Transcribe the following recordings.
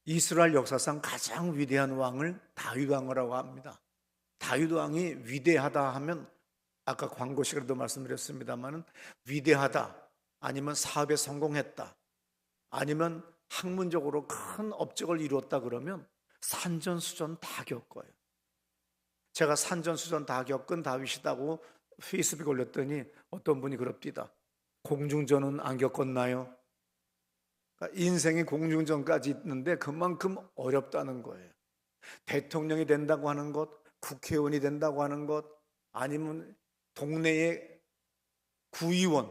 이스라엘 역사상 가장 위대한 왕을 다윗 왕이라고 합니다. 다윗 왕이 위대하다 하면 아까 광고 시간에도 말씀드렸습니다만 위대하다 아니면 사업에 성공했다 아니면 학문적으로 큰 업적을 이루었다 그러면 산전수전 다 겪어요. 제가 산전수전 다 겪은 다윗이다고 페이스북에 올렸더니 어떤 분이 그럽니다. 공중전은 안 겪었나요? 그러니까 인생이 공중전까지 있는데 그만큼 어렵다는 거예요. 대통령이 된다고 하는 것, 국회의원이 된다고 하는 것, 아니면 동네의 구의원,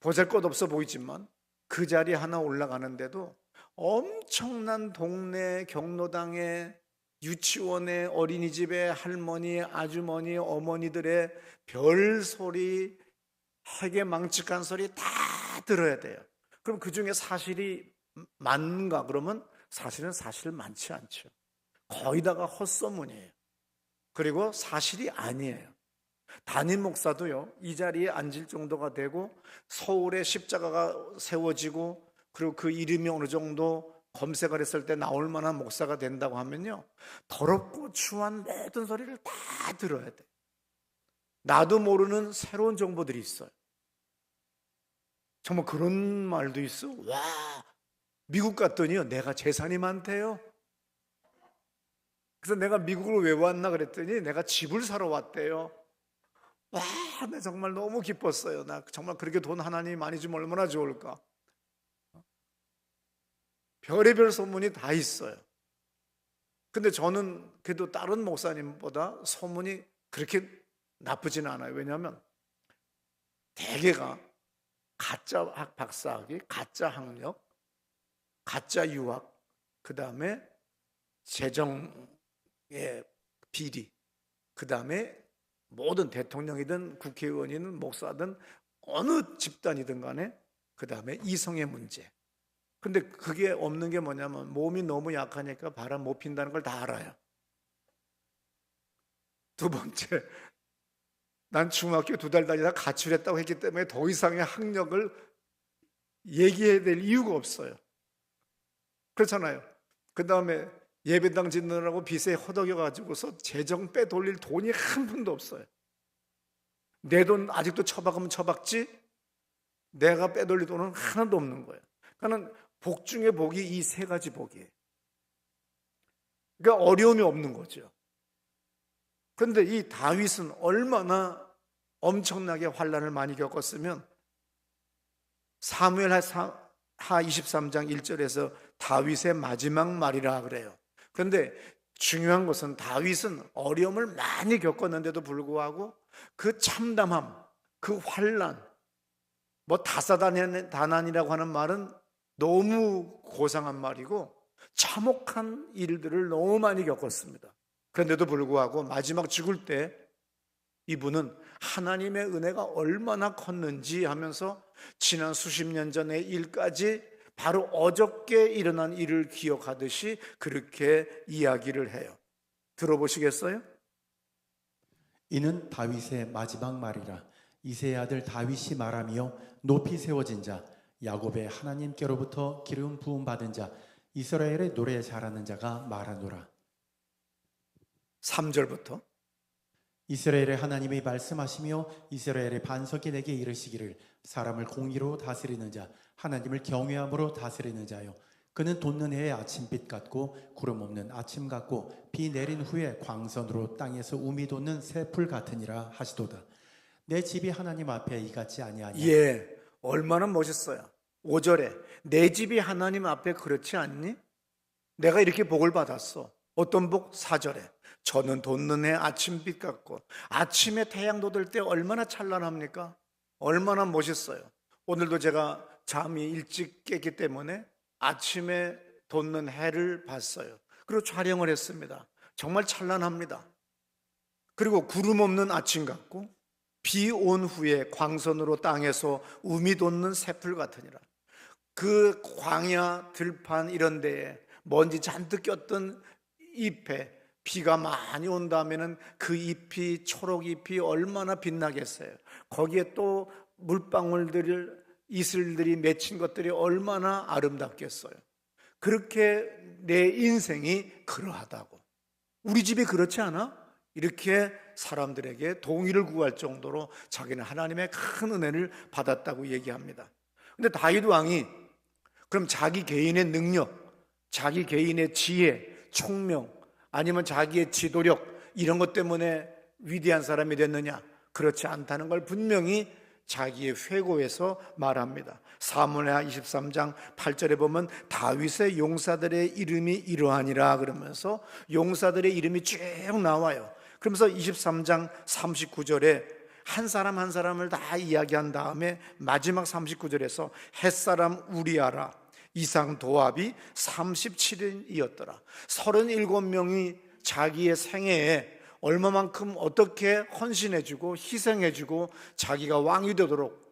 보잘것없어 보이지만 그 자리 하나 올라가는데도 엄청난 동네 경로당에 유치원에 어린이집에 할머니, 아주머니, 어머니들의 별소리, 해괴망측한 소리 다 들어야 돼요. 그럼 그 중에 사실이 맞는가? 그러면 사실은 사실 많지 않죠. 거의 다가 헛소문이에요. 그리고 사실이 아니에요. 담임 목사도요, 이 자리에 앉을 정도가 되고 서울에 십자가가 세워지고 그리고 그 이름이 어느 정도 검색을 했을 때 나올 만한 목사가 된다고 하면요, 더럽고 추한 모든 소리를 다 들어야 돼요. 나도 모르는 새로운 정보들이 있어요. 정말 그런 말도 있어. 와, 미국 갔더니요, 내가 재산이 많대요. 그래서 내가 미국을 왜 왔나 그랬더니 내가 집을 사러 왔대요. 와, 나 정말 너무 기뻤어요. 나 정말 그렇게 돈 하나님 많이 주면 얼마나 좋을까. 별의별 소문이 다 있어요. 근데 저는 그래도 다른 목사님보다 소문이 그렇게 나쁘진 않아요. 왜냐하면 대개가 가짜 박사학위, 가짜 학력, 가짜 유학, 그 다음에 재정의 비리, 그 다음에 모든 대통령이든 국회의원이든 목사든 어느 집단이든 간에 그 다음에 이성의 문제. 근데 그게 없는 게 뭐냐면 몸이 너무 약하니까 바람 못 핀다는 걸 다 알아요. 두 번째, 난 중학교 2달 다니다 가출했다고 했기 때문에 더 이상의 학력을 얘기해야 될 이유가 없어요. 그렇잖아요. 그 다음에 예배당 짓느라고 빚에 허덕여가지고서 재정 빼돌릴 돈이 한 푼도 없어요. 내 돈 아직도 처박으면 처박지 내가 빼돌릴 돈은 하나도 없는 거예요. 그러니까 복 중에 복이 이 3가지 복이에요. 그러니까 어려움이 없는 거죠. 그런데 이 다윗은 얼마나 엄청나게 환난을 많이 겪었으면 사무엘하 23장 1절에서 다윗의 마지막 말이라 그래요. 그런데 중요한 것은 다윗은 어려움을 많이 겪었는데도 불구하고 그 참담함, 그 환난, 뭐 다사다난이라고 하는 말은 너무 고상한 말이고 참혹한 일들을 너무 많이 겪었습니다. 그런데도 불구하고 마지막 죽을 때 이분은 하나님의 은혜가 얼마나 컸는지 하면서 지난 수십 년 전의 일까지 바로 어저께 일어난 일을 기억하듯이 그렇게 이야기를 해요. 들어보시겠어요? 이는 다윗의 마지막 말이라. 이새의 아들 다윗이 말하며 높이 세워진 자, 야곱의 하나님께로부터 기름 부음 받은 자, 이스라엘의 노래 잘하는 자가 말하노라. 3절부터 이스라엘의 하나님이 말씀하시며 이스라엘의 반석이 내게 이르시기를, 사람을 공의로 다스리는 자, 하나님을 경외함으로 다스리는 자요, 그는 돋는 해의 아침빛 같고 구름 없는 아침 같고 비 내린 후에 광선으로 땅에서 우미 돋는 새풀 같으니라 하시도다. 내 집이 하나님 앞에 이같지 아니하냐. 예, 얼마나 멋있어요. 5절에 내 집이 하나님 앞에 그렇지 않니? 내가 이렇게 복을 받았어. 어떤 복? 4절에 저는 돋는 해 아침빛 같고, 아침에 태양 돋을 때 얼마나 찬란합니까? 얼마나 멋있어요. 오늘도 제가 잠이 일찍 깼기 때문에 아침에 돋는 해를 봤어요. 그리고 촬영을 했습니다. 정말 찬란합니다. 그리고 구름 없는 아침 같고 비 온 후에 광선으로 땅에서 우미 돋는 새풀 같으니라. 그 광야 들판 이런 데에 먼지 잔뜩 꼈던 잎에 비가 많이 온다면은 그 잎이, 초록 잎이 얼마나 빛나겠어요. 거기에 또 물방울들을 이슬들이 맺힌 것들이 얼마나 아름답겠어요. 그렇게 내 인생이 그러하다고. 우리 집이 그렇지 않아? 이렇게 사람들에게 동의를 구할 정도로 자기는 하나님의 큰 은혜를 받았다고 얘기합니다. 근데 다윗 왕이 그럼 자기 개인의 능력, 자기 개인의 지혜, 총명, 아니면 자기의 지도력 이런 것 때문에 위대한 사람이 됐느냐? 그렇지 않다는 걸 분명히 자기의 회고에서 말합니다. 사무엘하 23장 8절에 보면 다윗의 용사들의 이름이 이러하니라 그러면서 용사들의 이름이 쭉 나와요. 그러면서 23장 39절에 한 사람 한 사람을 다 이야기한 다음에 마지막 39절에서 햇사람 우리아라 이상 도압이 37인이었더라. 37명이 자기의 생애에 얼마만큼 어떻게 헌신해주고 희생해주고 자기가 왕이 되도록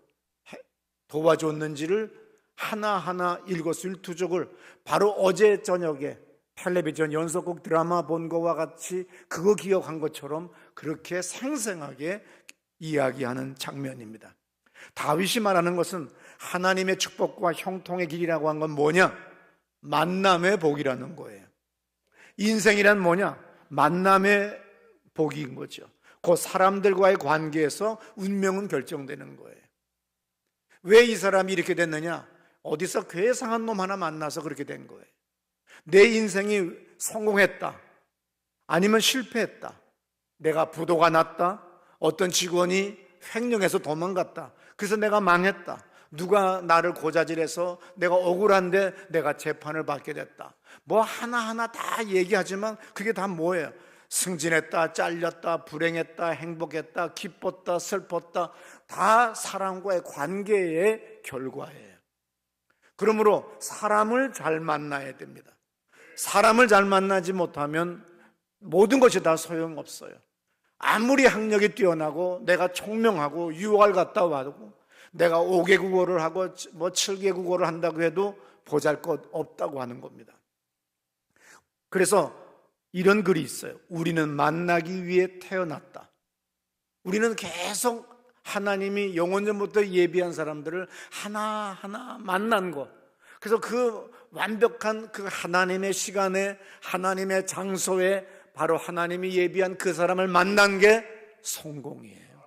도와줬는지를 하나하나 일거수일투족을 바로 어제 저녁에 텔레비전 연속극 드라마 본 거와 같이 그거 기억한 것처럼 그렇게 생생하게 이야기하는 장면입니다. 다윗이 말하는 것은 하나님의 축복과 형통의 길이라고 한 건 뭐냐? 만남의 복이라는 거예요. 인생이란 뭐냐? 만남의 복인 거죠. 그 사람들과의 관계에서 운명은 결정되는 거예요. 왜 이 사람이 이렇게 됐느냐? 어디서 괴상한 놈 하나 만나서 그렇게 된 거예요. 내 인생이 성공했다, 아니면 실패했다, 내가 부도가 났다, 어떤 직원이 횡령해서 도망갔다, 그래서 내가 망했다, 누가 나를 고자질해서 내가 억울한데 내가 재판을 받게 됐다, 뭐 하나하나 다 얘기하지만 그게 다 뭐예요? 승진했다, 잘렸다, 불행했다, 행복했다, 기뻤다, 슬펐다, 다 사람과의 관계의 결과예요. 그러므로 사람을 잘 만나야 됩니다. 사람을 잘 만나지 못하면 모든 것이 다 소용없어요. 아무리 학력이 뛰어나고 내가 총명하고 유학을 갔다 와도 내가 5개 국어를 하고 뭐 7개 국어를 한다고 해도 보잘것 없다고 하는 겁니다. 그래서 이런 글이 있어요. 우리는 만나기 위해 태어났다. 우리는 계속 하나님이 영원전부터 예비한 사람들을 하나하나 만난 것, 그래서 그 완벽한 그 하나님의 시간에 하나님의 장소에 바로 하나님이 예비한 그 사람을 만난 게 성공이에요.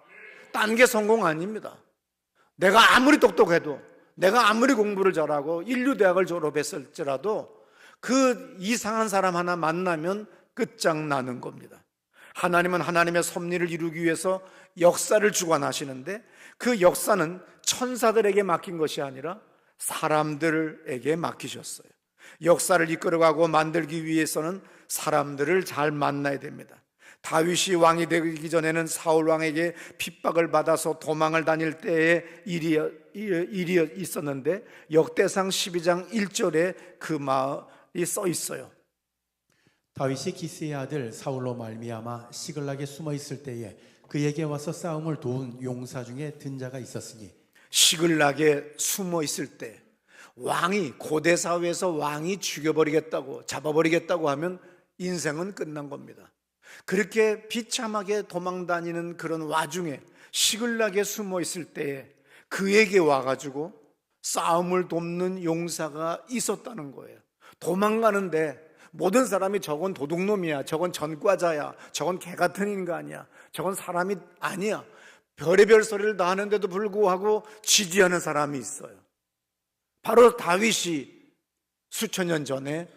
딴 게 성공 아닙니다. 내가 아무리 똑똑해도, 내가 아무리 공부를 잘하고 인류대학을 졸업했을지라도 그 이상한 사람 하나 만나면 끝장나는 겁니다. 하나님은 하나님의 섭리를 이루기 위해서 역사를 주관하시는데 그 역사는 천사들에게 맡긴 것이 아니라 사람들에게 맡기셨어요. 역사를 이끌어가고 만들기 위해서는 사람들을 잘 만나야 됩니다. 다윗이 왕이 되기 전에는 사울 왕에게 핍박을 받아서 도망을 다닐 때의 일이 있었는데 역대상 12장 1절에 그 말이 써 있어요. 다윗이 기스의 아들 사울로 말미암아 시글락에 숨어 있을 때에 그에게 와서 싸움을 도운 용사 중에 든 자가 있었으니, 시글락에 숨어 있을 때 왕이, 고대 사회에서 왕이 죽여버리겠다고, 잡아버리겠다고 하면 인생은 끝난 겁니다. 그렇게 비참하게 도망다니는 그런 와중에 시글락에 숨어 있을 때에 그에게 와가지고 싸움을 돕는 용사가 있었다는 거예요. 도망가는데 모든 사람이 저건 도둑놈이야, 저건 전과자야, 저건 개 같은 인간이야, 저건 사람이 아니야, 별의별 소리를 다 하는데도 불구하고 지지하는 사람이 있어요. 바로 다윗이 수천 년 전에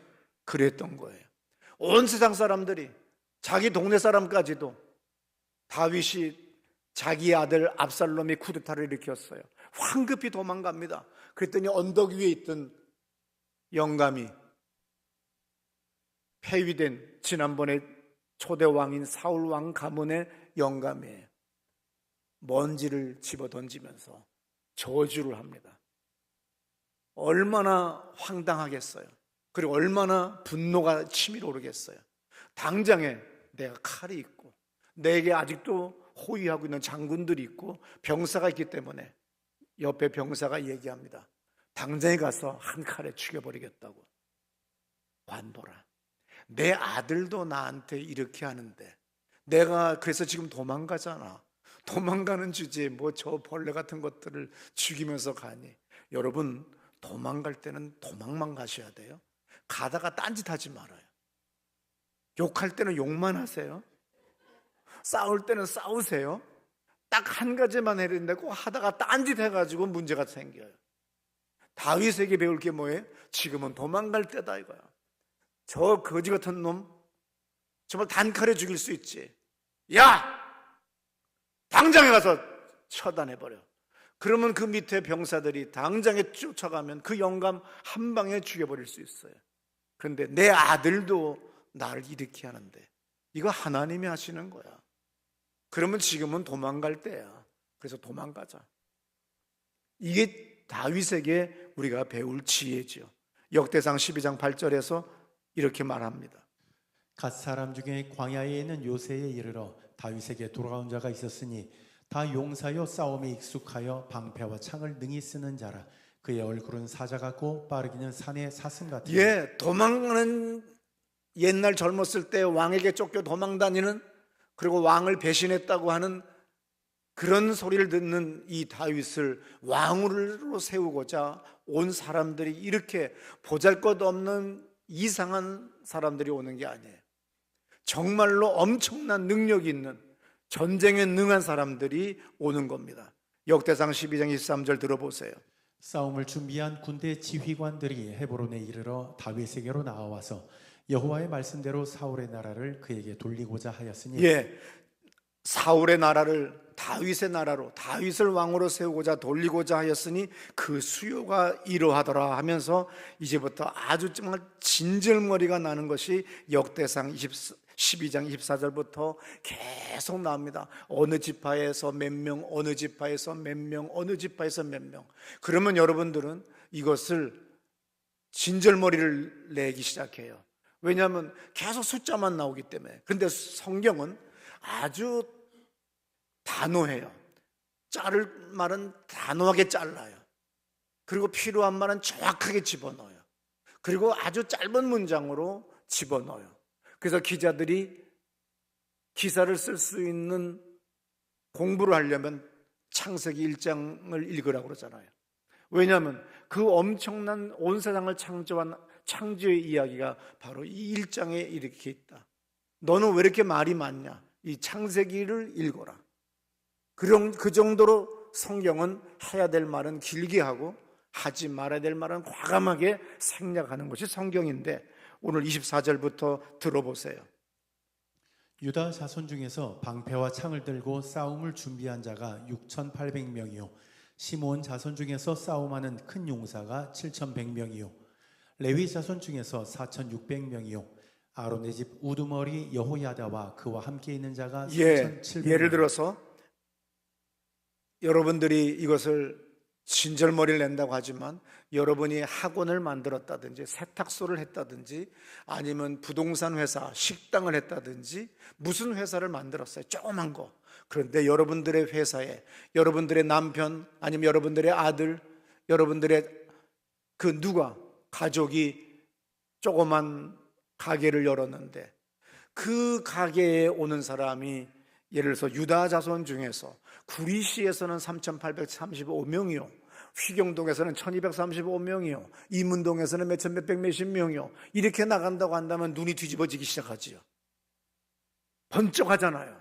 그랬던 거예요. 온 세상 사람들이, 자기 동네 사람까지도 다윗이 자기 아들 압살롬이 쿠데타를 일으켰어요. 황급히 도망갑니다. 그랬더니 언덕 위에 있던 영감이, 폐위된 지난번에 초대 왕인 사울 왕 가문의 영감이에요. 먼지를 집어 던지면서 저주를 합니다. 얼마나 황당하겠어요. 그리고 얼마나 분노가 치밀어 오르겠어요. 당장에 내가 칼이 있고 내게 아직도 호위하고 있는 장군들이 있고 병사가 있기 때문에 옆에 병사가 얘기합니다. 당장에 가서 한 칼에 죽여버리겠다고. 관둬라. 내 아들도 나한테 이렇게 하는데 내가 그래서 지금 도망가잖아. 도망가는 주제에 뭐 저 벌레 같은 것들을 죽이면서 가니. 여러분, 도망갈 때는 도망만 가셔야 돼요. 가다가 딴짓하지 말아요. 욕할 때는 욕만 하세요. 싸울 때는 싸우세요. 딱 한 가지만 해야 된다고 하다가 딴짓해가지고 문제가 생겨요. 다윗에게 배울 게 뭐예요? 지금은 도망갈 때다 이거야. 저 거지 같은 놈 정말 단칼에 죽일 수 있지. 야! 당장에 가서 처단해버려. 그러면 그 밑에 병사들이 당장에 쫓아가면 그 영감 한 방에 죽여버릴 수 있어요. 그런데 내 아들도 나를 일으키게 하는데 이거 하나님이 하시는 거야. 그러면 지금은 도망갈 때야. 그래서 도망가자. 이게 다윗에게 우리가 배울 지혜죠. 역대상 12장 8절에서 이렇게 말합니다. 갓 사람 중에 광야에 있는 요새에 이르러 다윗에게 돌아온 자가 있었으니 다 용사여 싸움에 익숙하여 방패와 창을 능히 쓰는 자라. 그의 얼굴은 사자 같고 빠르기는 산의 사슴 같으니. 예, 도망가는, 옛날 젊었을 때 왕에게 쫓겨 도망다니는, 그리고 왕을 배신했다고 하는 그런 소리를 듣는 이 다윗을 왕으로 세우고자 온 사람들이 이렇게 보잘것없는 이상한 사람들이 오는 게 아니에요. 정말로 엄청난 능력이 있는, 전쟁에 능한 사람들이 오는 겁니다. 역대상 12장 23절 들어보세요. 싸움을 준비한 군대 지휘관들이 헤브론에 이르러 다윗에게로 나와와서 여호와의 말씀대로 사울의 나라를 그에게 돌리고자 하였으니. 예, 사울의 나라를 다윗의 나라로, 다윗을 왕으로 세우고자 돌리고자 하였으니 그 수요가 이러하더라 하면서 이제부터 아주 정말 진절머리가 나는 것이 역대상 12장 24절부터 계속 나옵니다. 어느 지파에서 몇 명, 어느 지파에서 몇 명, 어느 지파에서 몇 명. 그러면 여러분들은 이것을 진절머리를 내기 시작해요. 왜냐하면 계속 숫자만 나오기 때문에. 그런데 성경은 아주 단호해요. 자를 말은 단호하게 잘라요. 그리고 필요한 말은 정확하게 집어넣어요. 그리고 아주 짧은 문장으로 집어넣어요. 그래서 기자들이 기사를 쓸 수 있는 공부를 하려면 창세기 1장을 읽으라고 그러잖아요. 왜냐하면 그 엄청난 온 세상을 창조한 창조의 이야기가 바로 이 1장에 이렇게 있다. 너는 왜 이렇게 말이 많냐? 이 창세기를 읽어라. 그 정도로 성경은 해야 될 말은 길게 하고 하지 말아야 될 말은 과감하게 생략하는 것이 성경인데, 오늘 24절부터 들어보세요. 유다 자손 중에서 방패와 창을 들고 싸움을 준비한 자가 6,800명이요 시므온 자손 중에서 싸움하는 큰 용사가 7,100명이요 레위 자손 중에서 4,600명이요 아론의 집 우두머리 여호야다와 그와 함께 있는 자가 3,700명. 예를 들어서 여러분들이 이것을 진절머리를 낸다고 하지만 여러분이 학원을 만들었다든지 세탁소를 했다든지 아니면 부동산 회사, 식당을 했다든지 무슨 회사를 만들었어요. 조그만 거. 그런데 여러분들의 회사에 여러분들의 남편 아니면 여러분들의 아들, 여러분들의 그 가족이 조그만 가게를 열었는데 그 가게에 오는 사람이 예를 들어서 유다 자손 중에서 구리시에서는 3,835명이요 휘경동에서는 1,235명이요 이문동에서는 몇백 명이요 이렇게 나간다고 한다면 눈이 뒤집어지기 시작하지요. 번쩍하잖아요.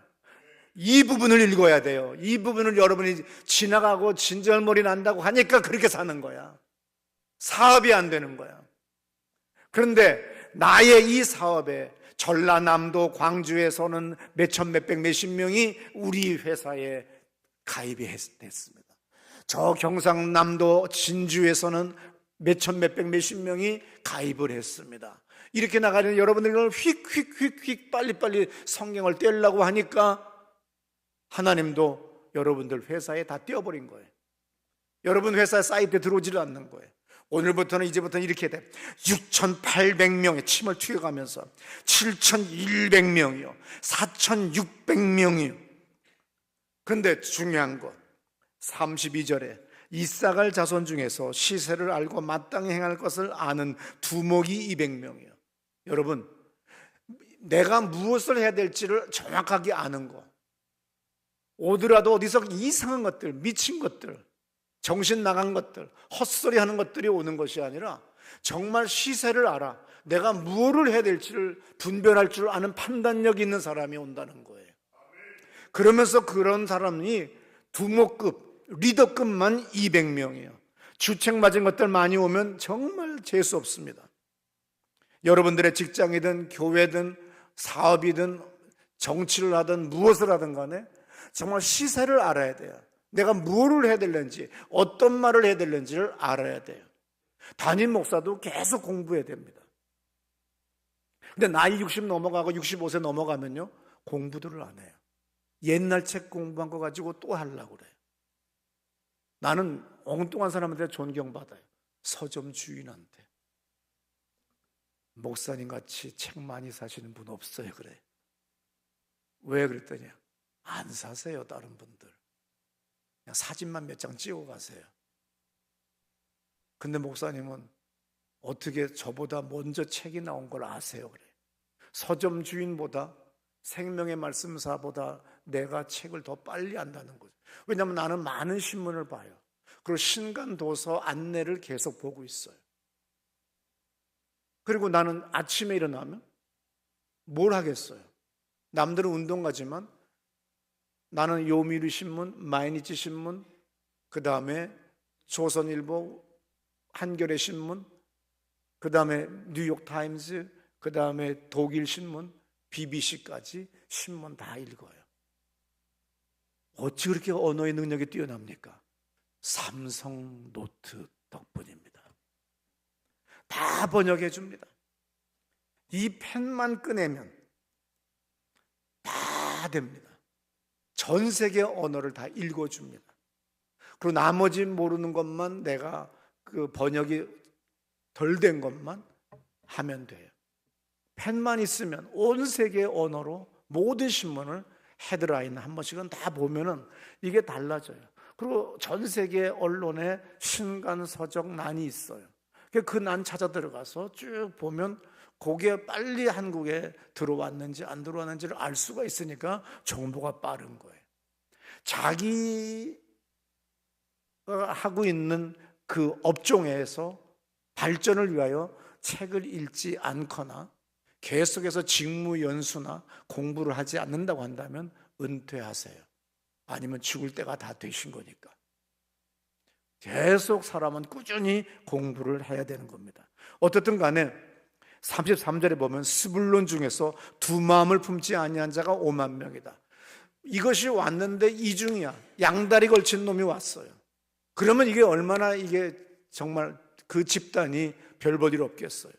이 부분을 읽어야 돼요. 이 부분을 여러분이 지나가고 진절머리 난다고 하니까 그렇게 사는 거야. 사업이 안 되는 거야. 그런데 나의 이 사업에 전라남도 광주에서는 몇백 명이 우리 회사에 가입이 됐습니다. 저 경상남도 진주에서는 몇백 명이 가입을 했습니다. 이렇게 나가는 여러분들이 휙휙휙휙 빨리빨리 성경을 떼려고 하니까 하나님도 여러분들 회사에 다 떼어버린 거예요. 여러분 회사 사이트에 들어오지를 않는 거예요. 오늘부터는 이제부터는 이렇게 돼. 6,800명의 침을 튀어가면서 7,100명이요 4,600명이요 그런데 중요한 것 32절에 이사갈 자손 중에서 시세를 알고 마땅히 행할 것을 아는 두목이 200명이요 여러분 내가 무엇을 해야 될지를 정확하게 아는 거 오더라도 어디서 이상한 것들 미친 것들 정신 나간 것들, 헛소리 하는 것들이 오는 것이 아니라 정말 시세를 알아 내가 무엇을 해야 될지를 분별할 줄 아는 판단력 있는 사람이 온다는 거예요. 그러면서 그런 사람이 두목급, 리더급만 200명이에요. 주책 맞은 것들 많이 오면 정말 재수 없습니다. 여러분들의 직장이든 교회든 사업이든 정치를 하든 무엇을 하든 간에 정말 시세를 알아야 돼요. 내가 무엇을 해야 되는지, 어떤 말을 해야 되는지를 알아야 돼요. 담임 목사도 계속 공부해야 됩니다. 근데 나이 60 넘어가고 65세 넘어가면요, 공부들을 안 해요. 옛날 책 공부한 거 가지고 또 하려고 그래요. 나는 엉뚱한 사람한테 존경받아요. 서점 주인한테. 목사님 같이 책 많이 사시는 분 없어요. 그래. 왜 그랬더니 안 사세요. 다른 분들 그냥 사진만 몇 장 찍어 가세요. 근데 목사님은 어떻게 저보다 먼저 책이 나온 걸 아세요? 그래. 서점 주인보다 생명의 말씀사보다 내가 책을 더 빨리 안다는 거죠. 왜냐하면 나는 많은 신문을 봐요. 그리고 신간도서 안내를 계속 보고 있어요. 그리고 나는 아침에 일어나면 뭘 하겠어요? 남들은 운동 가지만 나는 요미르 신문, 마이니치 신문, 그 다음에 조선일보, 한겨레 신문, 그 다음에 뉴욕 타임즈, 그 다음에 독일 신문, BBC까지 신문 다 읽어요. 어찌 그렇게 언어의 능력이 뛰어납니까? 삼성 노트 덕분입니다. 다 번역해 줍니다. 이 펜만 꺼내면 다 됩니다. 전 세계 언어를 다 읽어줍니다. 그리고 나머지 모르는 것만 내가 그 번역이 덜 된 것만 하면 돼요. 펜만 있으면 온 세계 언어로 모든 신문을 헤드라인 한 번씩은 다 보면은 이게 달라져요. 그리고 전 세계 언론에 신간서적 난이 있어요. 그 난 찾아 들어가서 쭉 보면 그게 빨리 한국에 들어왔는지 안 들어왔는지를 알 수가 있으니까 정보가 빠른 거예요. 자기 하고 있는 그 업종에서 발전을 위하여 책을 읽지 않거나 계속해서 직무 연수나 공부를 하지 않는다고 한다면 은퇴하세요. 아니면 죽을 때가 다 되신 거니까. 계속 사람은 꾸준히 공부를 해야 되는 겁니다. 어떻든 간에 33절에 보면 스불론 중에서 두 마음을 품지 아니한 자가 5만 명이다. 이것이 왔는데 이중이야. 양다리 걸친 놈이 왔어요. 그러면 이게 얼마나 이게 정말 그 집단이 별 볼 일 없겠어요.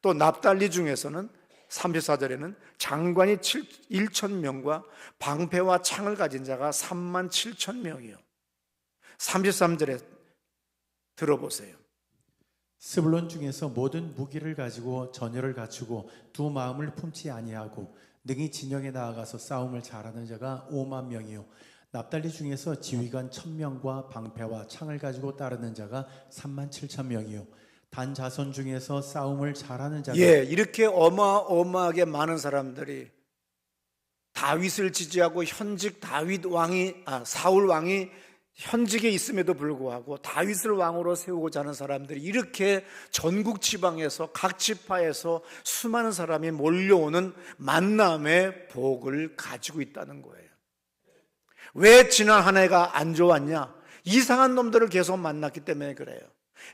또 납달리 중에서는 34절에는 장관이 1,000명과 방패와 창을 가진 자가 37,000명이요. 33절에 들어보세요. 스불론 중에서 모든 무기를 가지고 전열을 갖추고 두 마음을 품지 아니하고 능히 진영에 나아가서 싸움을 잘하는 자가 5만 명이요. 납달리 중에서 지휘관 1,000명과 방패와 창을 가지고 따르는 자가 37,000명이요. 단 자손 중에서 싸움을 잘하는 자가 이렇게 어마어마하게 많은 사람들이 다윗을 지지하고 현직 사울 왕이 현직에 있음에도 불구하고 다윗을 왕으로 세우고자 하는 사람들이 이렇게 전국 지방에서 각 지파에서 수많은 사람이 몰려오는 만남의 복을 가지고 있다는 거예요. 왜 지난 한 해가 안 좋았냐? 이상한 놈들을 계속 만났기 때문에 그래요.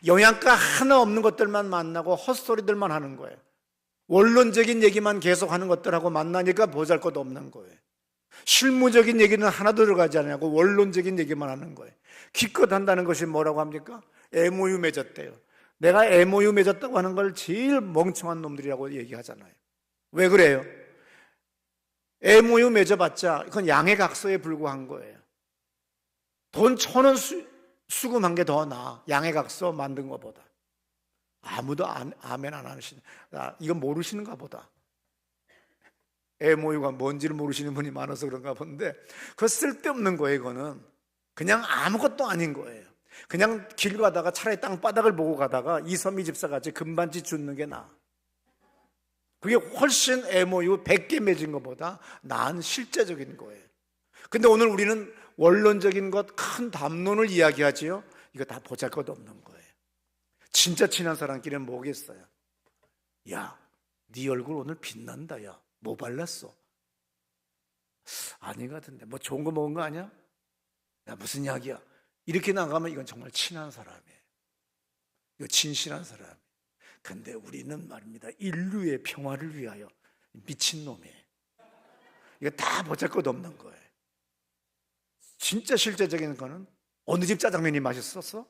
영양가 하나 없는 것들만 만나고 헛소리들만 하는 거예요. 원론적인 얘기만 계속 하는 것들하고 만나니까 보잘것 없는 거예요. 실무적인 얘기는 하나도 들어가지 않냐고 원론적인 얘기만 하는 거예요. 기껏 한다는 것이 뭐라고 합니까? MOU 맺었대요. 내가 MOU 맺었다고 하는 걸 제일 멍청한 놈들이라고 얘기하잖아요. 왜 그래요? MOU 맺어봤자 그건 양해각서에 불과한 거예요. 돈 1,000원 수금한 게 더 나아. 양해각서 만든 것보다. 아무도 아멘 안 하시네. 이건 모르시는가 보다. MOU가 뭔지를 모르시는 분이 많아서 그런가 본데 그거 쓸데없는 거예요. 이거는 그냥 아무것도 아닌 거예요. 그냥 길 가다가 차라리 땅바닥을 보고 가다가 이선미 집사같이 금반지 줍는 게 나아. 그게 훨씬 MOU 100개 맺은 것보다 나은 실제적인 거예요. 근데 오늘 우리는 원론적인 것, 큰 담론을 이야기하지요. 이거 다 보잘것없는 거예요. 진짜 친한 사람끼리는 뭐겠어요? 야, 네 얼굴 오늘 빛난다. 야, 뭐 발랐어? 아닌 것 같은데 뭐 좋은 거 먹은 거 아니야? 야, 무슨 약이야? 이렇게 나가면 이건 정말 친한 사람이에요. 이거 진실한 사람. 근데 우리는 말입니다, 인류의 평화를 위하여 미친놈이에요. 이거 다 보잘것없는 거예요. 진짜 실제적인 거는 어느 집 짜장면이 맛있었어?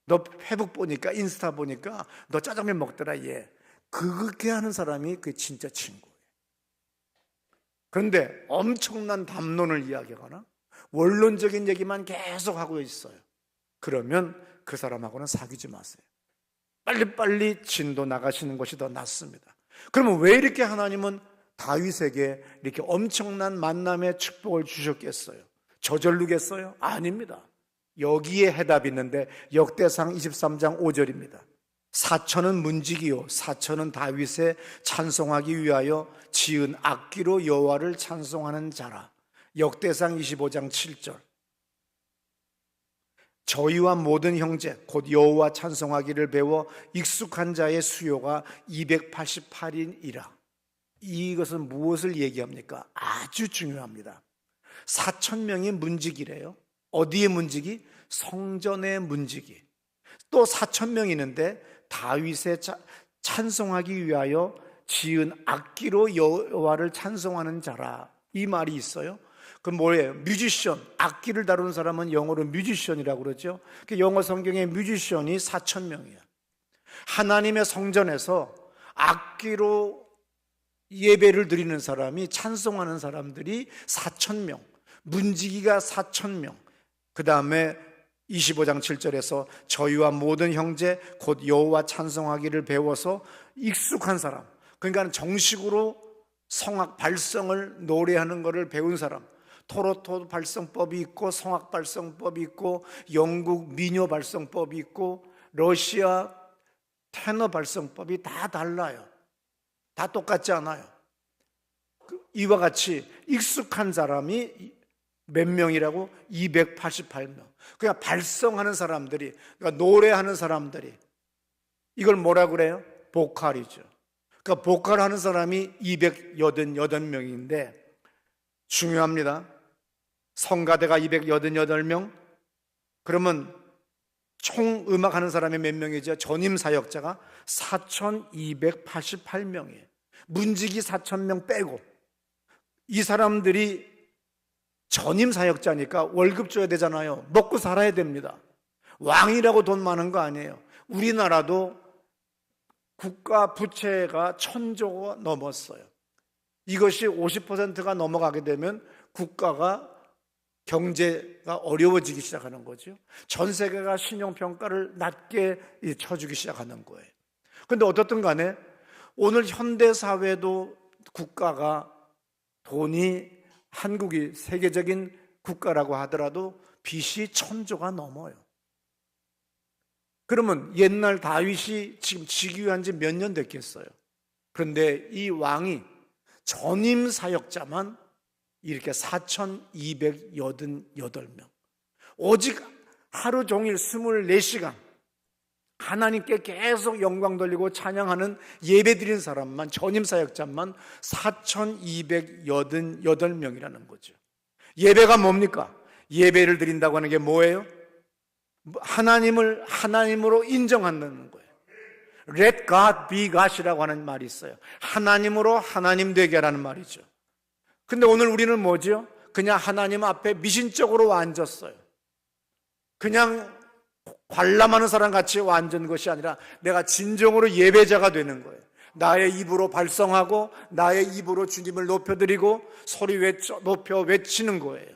너 페북 보니까, 인스타 보니까 너 짜장면 먹더라 얘. 그렇게 하는 사람이 그 진짜 친구예요. 그런데 엄청난 담론을 이야기하거나 원론적인 얘기만 계속 하고 있어요. 그러면 그 사람하고는 사귀지 마세요. 빨리빨리 진도 나가시는 것이 더 낫습니다. 그러면 왜 이렇게 하나님은 다윗에게 이렇게 엄청난 만남의 축복을 주셨겠어요? 저절로겠어요? 아닙니다. 여기에 해답이 있는데 역대상 23장 5절입니다. 사천은 문지기요 사천은 다윗의 찬송하기 위하여 지은 악기로 여호와를 찬송하는 자라. 역대상 25장 7절. 저희와 모든 형제 곧 여호와 찬송하기를 배워 익숙한 자의 수요가 288인이라. 이것은 무엇을 얘기합니까? 아주 중요합니다. 4,000명의 문지기래요. 어디의 문지기? 성전의 문지기. 또 4,000명이 있는데 다윗의 찬송하기 위하여 지은 악기로 여호와를 찬송하는 자라. 이 말이 있어요. 그럼 뭐예요? 뮤지션, 악기를 다루는 사람은 영어로 뮤지션이라고 그러죠. 영어 성경에 뮤지션이 4,000명이야. 하나님의 성전에서 악기로 예배를 드리는 사람이, 찬송하는 사람들이 4,000명, 문지기가 4,000명. 그 다음에 25장 7절에서 저희와 모든 형제 곧 여호와 찬송하기를 배워서 익숙한 사람, 그러니까 정식으로 성악 발성을 노래하는 것을 배운 사람. 토로토 발성법이 있고 성악 발성법이 있고 영국 민요 발성법이 있고 러시아 테너 발성법이 다 달라요. 다 똑같지 않아요. 이와 같이 익숙한 사람이 몇 명이라고? 288명. 그냥 발성하는 사람들이, 그러니까 노래하는 사람들이, 이걸 뭐라 그래요? 보컬이죠. 그러니까 보컬하는 사람이 288명인데 중요합니다. 성가대가 288명. 그러면 총 음악하는 사람이 몇 명이죠? 전임 사역자가 4,288명이에요. 문지기 4,000명 빼고. 이 사람들이 전임 사역자니까 월급 줘야 되잖아요. 먹고 살아야 됩니다. 왕이라고 돈 많은 거 아니에요. 우리나라도 국가 부채가 1,000조가 넘었어요. 이것이 50%가 넘어가게 되면 국가가, 경제가 어려워지기 시작하는 거죠. 전 세계가 신용평가를 낮게 쳐주기 시작하는 거예요. 그런데 어떻든 간에 오늘 현대사회도 국가가, 돈이, 한국이 세계적인 국가라고 하더라도 빚이 1,000조가 넘어요. 그러면 옛날 다윗이 지금 즉위한 지 몇 년 됐겠어요? 그런데 이 왕이 전임 사역자만 이렇게 4,288명. 오직 하루 종일 24시간 하나님께 계속 영광 돌리고 찬양하는 예배 드린 사람만, 전임 사역자만 4,288명이라는 거죠. 예배가 뭡니까? 예배를 드린다고 하는 게 뭐예요? 하나님을 하나님으로 인정하는 거예요. Let God be God이라고 하는 말이 있어요. 하나님으로 하나님 되게 하라는 말이죠. 근데 오늘 우리는 뭐죠? 그냥 하나님 앞에 미신적으로 앉았어요. 그냥 관람하는 사람 같이 앉은 것이 아니라 내가 진정으로 예배자가 되는 거예요. 나의 입으로 발성하고 나의 입으로 주님을 높여드리고 소리 높여 외치는 거예요.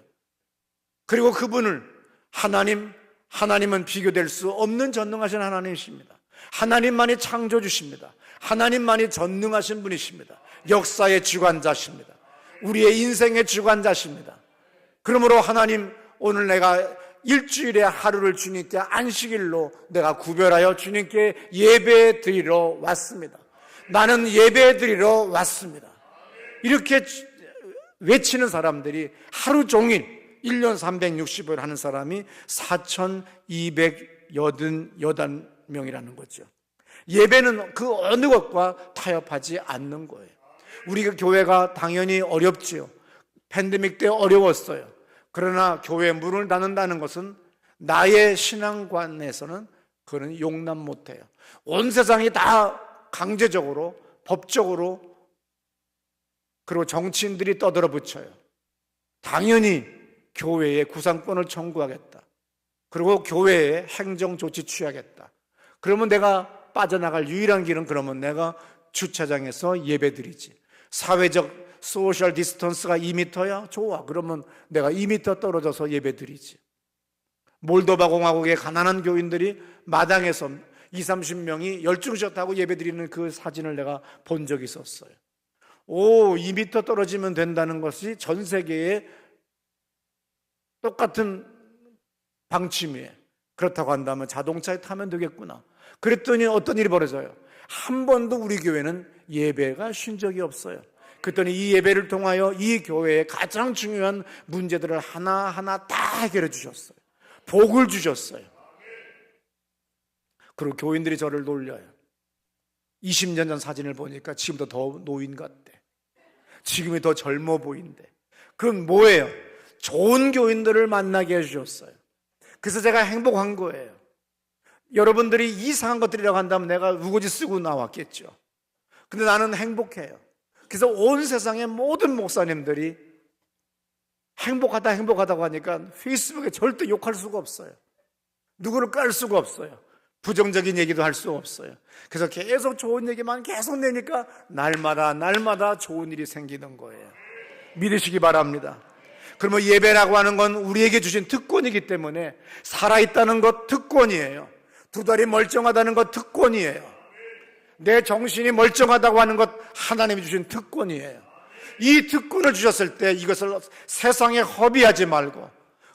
그리고 그분을 하나님은 비교될 수 없는 전능하신 하나님이십니다. 하나님만이 창조주십니다. 하나님만이 전능하신 분이십니다. 역사의 주관자십니다. 우리의 인생의 주관자십니다. 그러므로 하나님, 오늘 내가 일주일에 하루를 주님께 안식일로 내가 구별하여 주님께 예배 드리러 왔습니다. 나는 예배 드리러 왔습니다. 이렇게 외치는 사람들이 하루 종일 1년 365일 하는 사람이 288명이라는 거죠. 예배는 그 어느 것과 타협하지 않는 거예요. 우리 그 교회가 당연히 어렵지요. 팬데믹 때 어려웠어요. 그러나 교회 문을 닫는다는 것은 나의 신앙관에서는 그거는 용납 못해요. 온 세상이 다 강제적으로 법적으로 그리고 정치인들이 떠들어 붙여요. 당연히 교회의 구상권을 청구하겠다. 그리고 교회에 행정조치 취하겠다. 그러면 내가 빠져나갈 유일한 길은 그러면 내가 주차장에서 예배드리지. 사회적 소셜 디스턴스가 2m야? 좋아. 그러면 내가 2m 떨어져서 예배드리지. 몰도바 공화국의 가난한 교인들이 마당에서 20-30명이 열중샷 하고 예배드리는 그 사진을 내가 본 적이 있었어요. 2m 떨어지면 된다는 것이 전 세계에 똑같은 방침이에요. 그렇다고 한다면 자동차에 타면 되겠구나. 그랬더니 어떤 일이 벌어져요? 한 번도 우리 교회는 예배가 쉰 적이 없어요. 그랬더니 이 예배를 통하여 이 교회의 가장 중요한 문제들을 하나하나 다 해결해 주셨어요. 복을 주셨어요. 그리고 교인들이 저를 놀려요. 20년 전 사진을 보니까 지금도 더 노인 같대. 지금이 더 젊어 보인대. 그건 뭐예요? 좋은 교인들을 만나게 해주셨어요. 그래서 제가 행복한 거예요. 여러분들이 이상한 것들이라고 한다면 내가 우거지 쓰고 나왔겠죠. 근데 나는 행복해요. 그래서 온 세상의 모든 목사님들이 행복하다고 하니까 페이스북에 절대 욕할 수가 없어요. 누구를 깔 수가 없어요. 부정적인 얘기도 할 수 없어요. 그래서 계속 좋은 얘기만 계속 내니까 날마다 좋은 일이 생기는 거예요. 믿으시기 바랍니다. 그러면 예배라고 하는 건 우리에게 주신 특권이기 때문에 살아있다는 것 특권이에요. 두 다리 멀쩡하다는 것 특권이에요. 내 정신이 멀쩡하다고 하는 것 하나님이 주신 특권이에요. 이 특권을 주셨을 때 이것을 세상에 허비하지 말고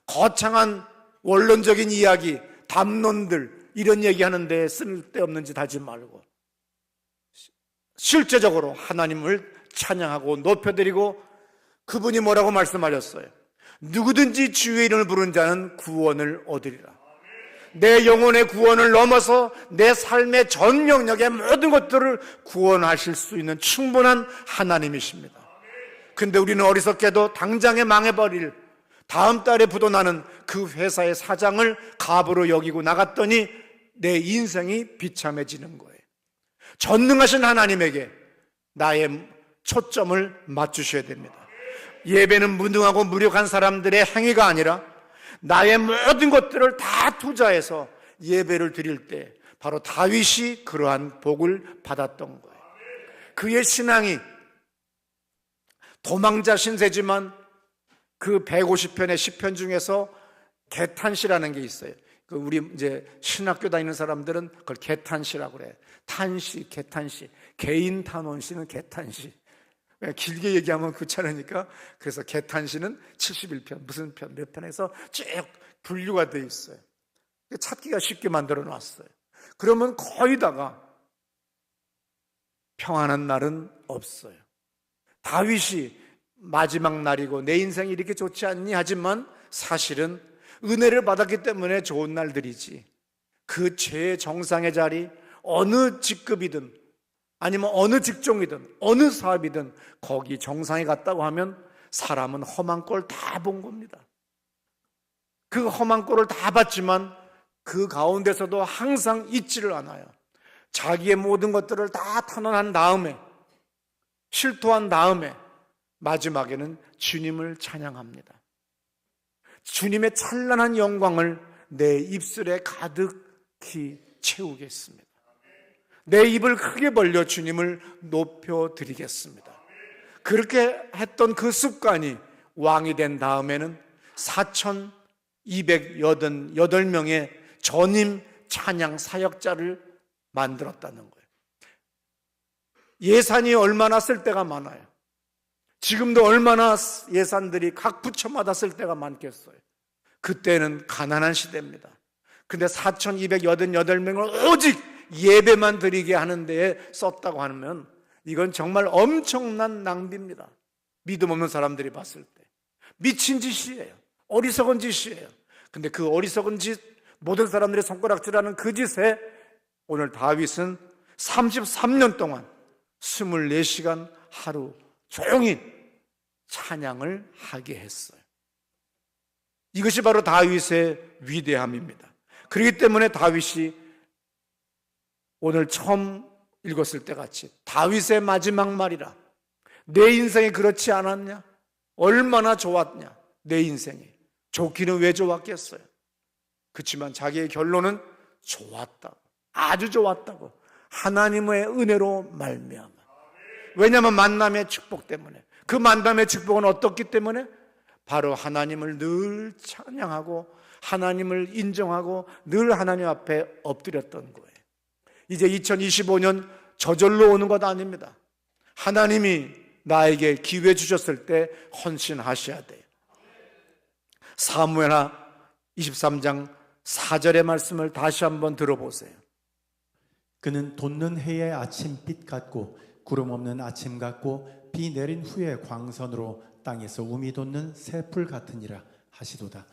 거창한 원론적인 이야기, 담론들 이런 얘기하는 데 쓸데없는 짓 하지 말고 실제적으로 하나님을 찬양하고 높여드리고 그분이 뭐라고 말씀하셨어요? 누구든지 주의 이름을 부른 자는 구원을 얻으리라. 내 영혼의 구원을 넘어서 내 삶의 전 영역의 모든 것들을 구원하실 수 있는 충분한 하나님이십니다. 근데 우리는 어리석게도 당장에 망해버릴 다음 달에 부도나는 그 회사의 사장을 갑으로 여기고 나갔더니 내 인생이 비참해지는 거예요. 전능하신 하나님에게 나의 초점을 맞추셔야 됩니다. 예배는 무능하고 무력한 사람들의 행위가 아니라 나의 모든 것들을 다 투자해서 예배를 드릴 때 바로 다윗이 그러한 복을 받았던 거예요. 그의 신앙이 도망자 신세지만 그 150편의 시편 중에서 개탄시라는 게 있어요. 우리 이제 신학교 다니는 사람들은 그걸 개탄시라고 그래. 탄시, 개탄시. 개인 탄원시는 개탄시. 길게 얘기하면 귀찮으니까 그래서 개탄시는 71편 무슨 편 몇 편에서 쭉 분류가 돼 있어요. 찾기가 쉽게 만들어 놨어요. 그러면 거의 다가 평안한 날은 없어요. 다윗이 마지막 날이고 내 인생이 이렇게 좋지 않니 하지만 사실은 은혜를 받았기 때문에 좋은 날들이지 그 죄의 정상의 자리 어느 직급이든 아니면 어느 직종이든 어느 사업이든 거기 정상에 갔다고 하면 사람은 험한 꼴 다 본 겁니다. 그 험한 꼴을 다 봤지만 그 가운데서도 항상 잊지를 않아요. 자기의 모든 것들을 다 탄원한 다음에 실토한 다음에 마지막에는 주님을 찬양합니다. 주님의 찬란한 영광을 내 입술에 가득히 채우겠습니다. 내 입을 크게 벌려 주님을 높여드리겠습니다. 그렇게 했던 그 습관이 왕이 된 다음에는 4,288명의 전임 찬양 사역자를 만들었다는 거예요. 예산이 얼마나 쓸 때가 많아요. 지금도 얼마나 예산들이 각 부처마다 쓸 때가 많겠어요. 그때는 가난한 시대입니다. 근데 4,288명을 오직 예배만 드리게 하는 데에 썼다고 하면 이건 정말 엄청난 낭비입니다. 믿음 없는 사람들이 봤을 때 미친 짓이에요. 어리석은 짓이에요. 근데 그 어리석은 짓 모든 사람들이 손가락질하는 그 짓에 오늘 다윗은 33년 동안 24시간 하루 조용히 찬양을 하게 했어요. 이것이 바로 다윗의 위대함입니다. 그렇기 때문에 다윗이 오늘 처음 읽었을 때 같이 다윗의 마지막 말이라, 내 인생이 그렇지 않았냐? 얼마나 좋았냐? 내 인생이 좋기는 왜 좋았겠어요? 그렇지만 자기의 결론은 좋았다, 아주 좋았다고, 하나님의 은혜로 말미암아. 왜냐하면 만남의 축복 때문에. 그 만남의 축복은 어떻기 때문에? 바로 하나님을 늘 찬양하고 하나님을 인정하고 늘 하나님 앞에 엎드렸던 거예요. 이제 2025년 저절로 오는 것 아닙니다. 하나님이 나에게 기회 주셨을 때 헌신하셔야 돼요. 사무엘하 23장 4절의 말씀을 다시 한번 들어보세요. 그는 돋는 해의 아침빛 같고 구름 없는 아침 같고 비 내린 후에 광선으로 땅에서 우미 돋는 새풀 같으니라 하시도다.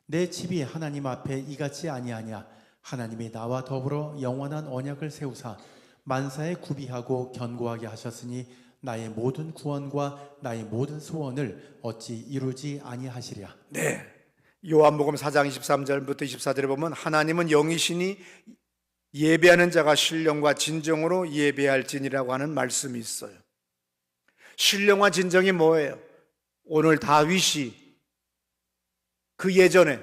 내 집이 하나님 앞에 이같이 아니하냐? 하나님이 나와 더불어 영원한 언약을 세우사 만사에 구비하고 견고하게 하셨으니 나의 모든 구원과 나의 모든 소원을 어찌 이루지 아니하시랴. 네, 요한복음 4장 23절부터 24절에 보면 하나님은 영이시니 예배하는 자가 신령과 진정으로 예배할지니라고 하는 말씀이 있어요. 신령과 진정이 뭐예요? 오늘 다윗이 그 예전에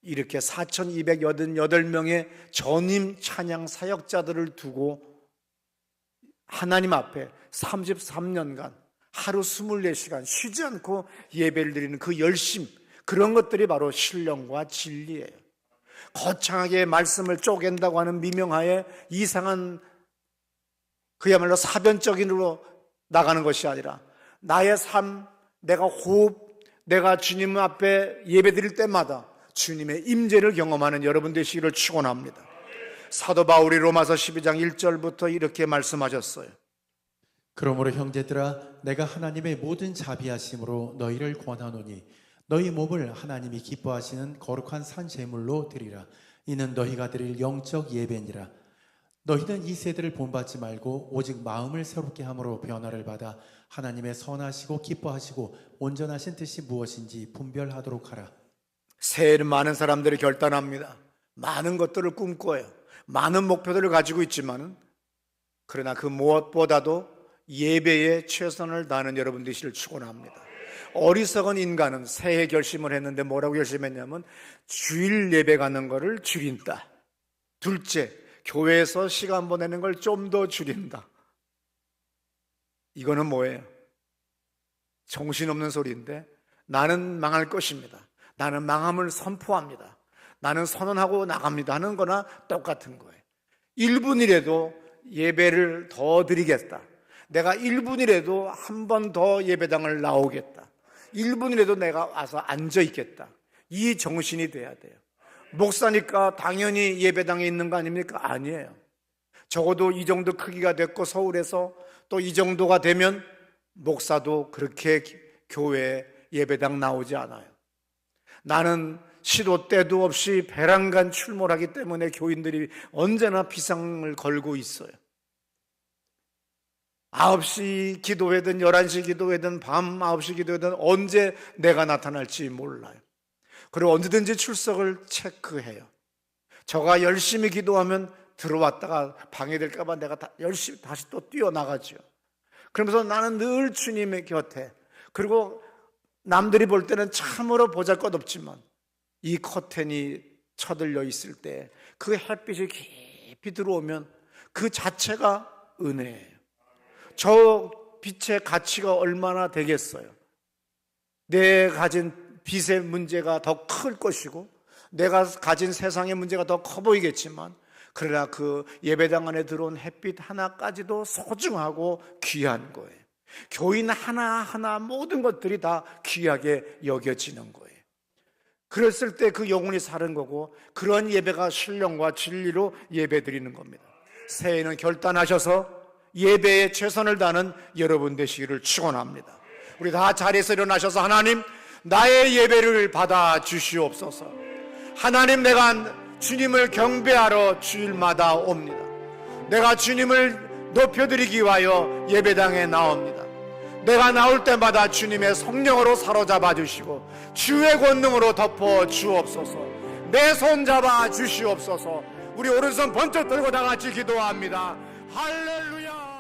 이렇게 4288명의 전임 찬양 사역자들을 두고 하나님 앞에 33년간 하루 24시간 쉬지 않고 예배를 드리는 그 열심, 그런 것들이 바로 신령과 진리예요. 거창하게 말씀을 쪼갠다고 하는 미명하에 이상한 그야말로 사변적인으로 나가는 것이 아니라 나의 삶, 내가 호흡, 내가 주님 앞에 예배드릴 때마다 주님의 임재를 경험하는 여러분 되시기를 축원합니다. 사도 바울이 로마서 12장 1절부터 이렇게 말씀하셨어요. 그러므로 형제들아, 내가 하나님의 모든 자비하심으로 너희를 권하노니 너희 몸을 하나님이 기뻐하시는 거룩한 산 제물로 드리라. 이는 너희가 드릴 영적 예배니라. 너희는 이 세대를 본받지 말고 오직 마음을 새롭게 함으로 변화를 받아 하나님의 선하시고 기뻐하시고 온전하신 뜻이 무엇인지 분별하도록 하라. 새해에는 많은 사람들이 결단합니다. 많은 것들을 꿈꿔요. 많은 목표들을 가지고 있지만, 그러나 그 무엇보다도 예배에 최선을 다하는 여러분 되시기를 축원합니다. 어리석은 인간은 새해 결심을 했는데 뭐라고 결심했냐면 주일 예배 가는 거를 줄인다. 둘째, 교회에서 시간 보내는 걸 좀 더 줄인다. 이거는 뭐예요? 정신없는 소리인데, 나는 망할 것입니다. 나는 망함을 선포합니다. 나는 선언하고 나갑니다 하는 거나 똑같은 거예요. 1분이라도 예배를 더 드리겠다. 내가 1분이라도 한 번 더 예배당을 나오겠다. 1분이라도 내가 와서 앉아 있겠다. 이 정신이 돼야 돼요. 목사니까 당연히 예배당에 있는 거 아닙니까? 아니에요. 적어도 이 정도 크기가 됐고 서울에서 또 이 정도가 되면 목사도 그렇게 교회에 예배당 나오지 않아요. 나는 시도 때도 없이 배란간 출몰하기 때문에 교인들이 언제나 비상을 걸고 있어요. 9시 기도회든 11시 기도회든 밤 9시 기도회든 언제 내가 나타날지 몰라요. 그리고 언제든지 출석을 체크해요. 저가 열심히 기도하면 들어왔다가 방해될까 봐 내가 열심히 다시 또 뛰어나가죠. 그러면서 나는 늘 주님의 곁에, 그리고 남들이 볼 때는 참으로 보잘것없지만 이 커튼이 쳐들려 있을 때 그 햇빛이 깊이 들어오면 그 자체가 은혜예요. 저 빛의 가치가 얼마나 되겠어요? 내 가진 빛의 문제가 더 클 것이고 내가 가진 세상의 문제가 더 커 보이겠지만, 그러나 그 예배당 안에 들어온 햇빛 하나까지도 소중하고 귀한 거예요. 교인 하나하나 모든 것들이 다 귀하게 여겨지는 거예요. 그랬을 때 그 영혼이 사는 거고, 그런 예배가 신령과 진리로 예배 드리는 겁니다. 새해에는 결단하셔서 예배에 최선을 다하는 여러분 되시기를 축원합니다. 우리 다 자리에서 일어나셔서 하나님, 나의 예배를 받아 주시옵소서. 하나님, 내가 주님을 경배하러 주일마다 옵니다. 내가 주님을 높여드리기 위하여 예배당에 나옵니다. 내가 나올 때마다 주님의 성령으로 사로잡아 주시고 주의 권능으로 덮어 주옵소서. 내 손 잡아 주시옵소서. 우리 오른손 번쩍 들고 다 같이 기도합니다. 할렐루야.